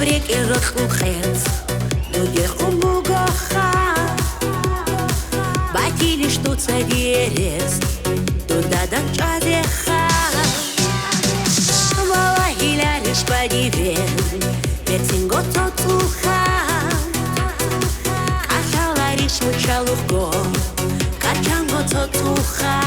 Рот ухец, люди умугаха, батили что цадерес, туда дан чадеха. Вала хиляриш падивен, пецинго цоцуха, кашалариш мучалухго, качанго цоцуха.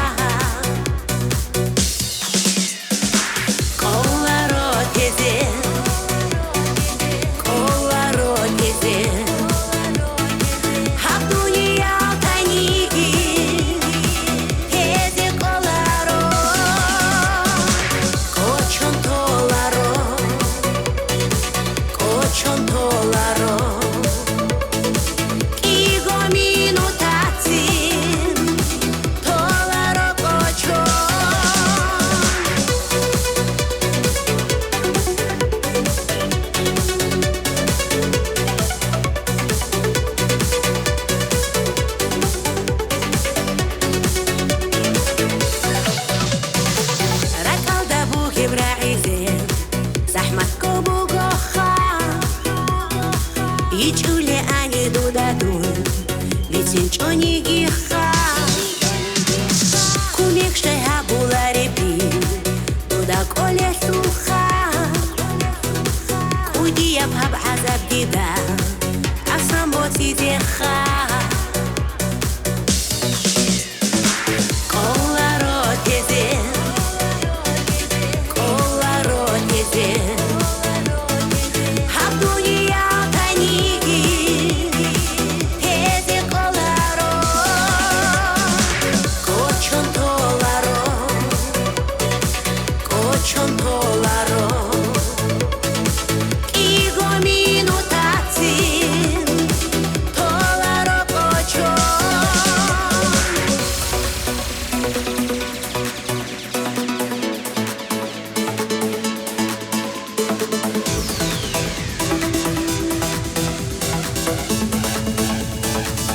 Ичуле ани дудадун, витинчони гиха. Кумекше абуларепи, дуда коле суха. Кудия баб азаб дида, асамботи деха. Коларо тезе, коларо тезе.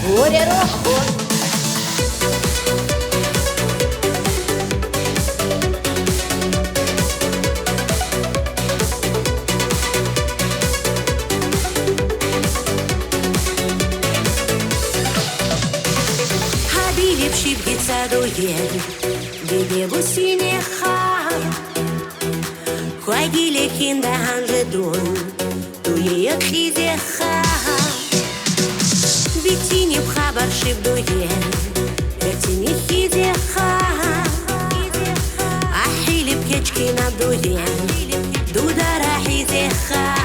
Горе роху. Хабилеп шибгица дуен, где бусинеха. Хуагиле кинда анжедун, туе хизеха. Витини бхабар шибдуен, вертини хизеха. Ахили бкечки набдуен, дудара хизеха.